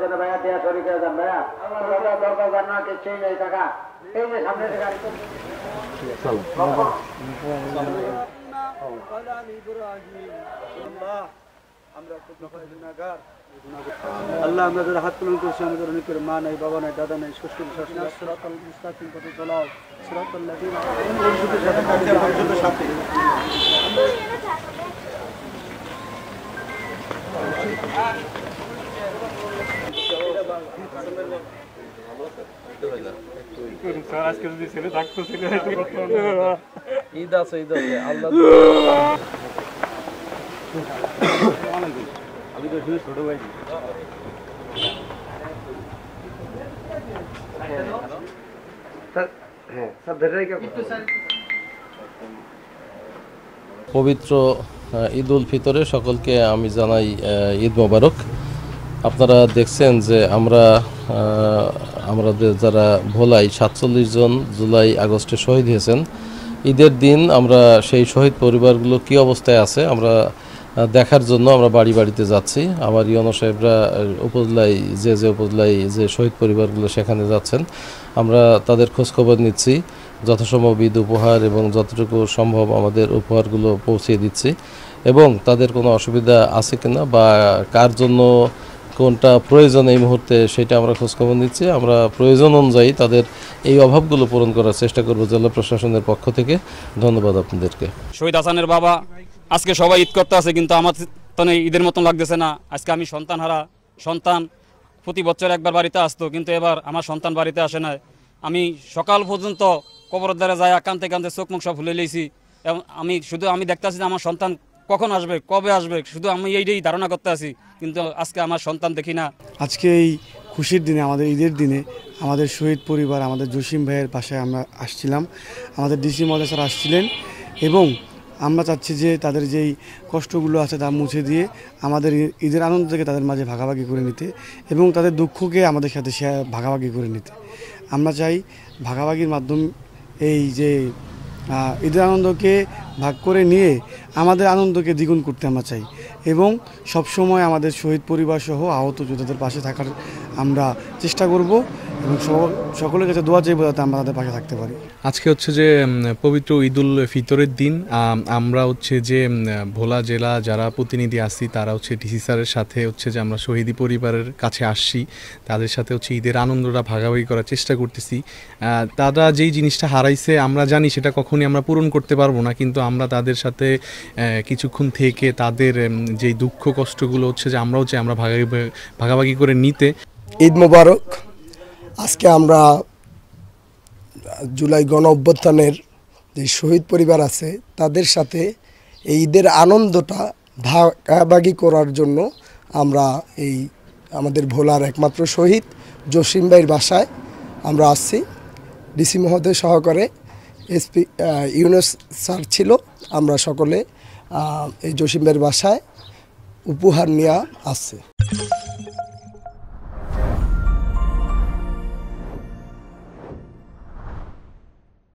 জন্য ভাইয়া দেয়া শরীর করে যান ভাইয়া দরকার যান না কিছুই নেই টাকা এই যে সামনে থেকে গাড়ি আল্লাহ আমাদের হাত তুলন করছি আমাদের অনেকের মা নাই বাবা নাই দাদা নাই শ্বশুর শাশুড়ি সিরাতাল মুস্তাকিম পথে চলাও সিরাতাল লাযিনা আন'আমতা সাথে ঈদ আছে আল্লাহ আমি তো শুধু ছোট ভাই পবিত্র ঈদ উল ফিতরে সকলকে আমি জানাই ঈদ মোবারক। আপনারা দেখছেন যে আমাদের যারা ভোলাই 47 জন জুলাই আগস্টে শহীদ হয়েছেন, ঈদের দিন আমরা সেই শহীদ পরিবারগুলো কী অবস্থায় আছে আমরা দেখার জন্য আমরা বাড়ি বাড়িতে যাচ্ছি। আমার ইউনো সাহেবরা উপজেলায় যে উপজেলায় যে শহীদ পরিবারগুলো সেখানে যাচ্ছেন, আমরা তাদের খোঁজখবর নিচ্ছি, যথাসম্ভব ঈদ উপহার এবং যতটুকু সম্ভব আমাদের উপহারগুলো পৌঁছিয়ে দিচ্ছি এবং তাদের কোনো অসুবিধা আছে কিনা বা কার জন্য কোনটা প্রয়োজন এই মুহূর্তে সেটা আমরা খোঁজখবর নিচ্ছি। আমরা প্রয়োজন অনুযায়ী তাদের এই অভাবগুলো পূরণ করার চেষ্টা করব জেলা প্রশাসনের পক্ষ থেকে। ধন্যবাদ আপনাদেরকে। শহীদ হাসানের বাবা, আজকে সবাই ঈদ করতে আছে কিন্তু আমার তো ঈদের মতন লাগতেছে না। আজকে আমি সন্তানহারা, সন্তান প্রতি বছর একবার বাড়িতে আসতো কিন্তু এবার আমার সন্তান বাড়িতে আসে না। আমি সকাল পর্যন্ত কবরের দ্বারা যায় কানতে কানতে চোখ মুখ সব ভুলে লেছি এবং আমি দেখতে আছি যে আমার সন্তান কখন আসবে, কবে আসবে, শুধু আমি এইটাই ধারণা করতে আছি কিন্তু আজকে আমার সন্তান দেখি না। আজকে এই খুশির দিনে, আমাদের ঈদের দিনে আমাদের শহীদ পরিবার, আমাদের জসিম ভাইয়ের পাশে আমরা আসছিলাম, আমাদের ডিসি মহোদয় স্যার আসছিলেন এবং আমরা চাচ্ছি যে তাদের যেই কষ্টগুলো আছে তা মুছে দিয়ে আমাদের ঈদের আনন্দ থেকে তাদের মাঝে ভাগাভাগি করে নিতে এবং তাদের দুঃখকে আমাদের সাথে ভাগাভাগি করে নিতে। আমরা চাই ভাগাভাগির মাধ্যমে এই যে ঈদের আনন্দকে ভাগ করে নিয়ে আমাদের আনন্দকে দ্বিগুণ করতে আমরা চাই এবং সবসময় আমাদের শহীদ পরিবার সহ আহত যোদ্ধাদের পাশে থাকার আমরা চেষ্টা করব এবং সকলের কাছে দোয়া চাইব যাতে আমরা তাদের পাশে থাকতে পারি। আজকে হচ্ছে যে পবিত্র ঈদ উল ফিতরের দিন। আমরা হচ্ছে যে ভোলা জেলা যারা প্রতিনিধি আছি তারা হচ্ছে ডিসি স্যারের সাথে হচ্ছে যে আমরা শহীদি পরিবারের কাছে আসছি, তাদের সাথে হচ্ছে ঈদের আনন্দটা ভাগাভাগি করার চেষ্টা করতেছি। তারা যেই জিনিসটা হারাইছে আমরা জানি সেটা কখনই আমরা পূরণ করতে পারবো না, কিন্তু আমরা তাদের সাথে কিছুক্ষণ থেকে তাদের যেই দুঃখ কষ্টগুলো হচ্ছে যে আমরাও চাই আমরা ভাগাভাগি করে নিতে। ঈদ মোবারক। আজকে আমরা জুলাই গণ অভ্যুত্থানের যে শহীদ পরিবার আছে তাদের সাথে এই ঈদের আনন্দটা ভাগাভাগি করার জন্য আমরা এই আমাদের ভোলার একমাত্র শহীদ জসিম ভাইয়ের বাসায় আমরা আসছি। ডিসি মহোদয় সহকারে এসপি ইউনুস স্যার ছিল, আমরা সকলে এই জসিম ভাইয়ের বাসায় উপহার নিয়ে আসছি।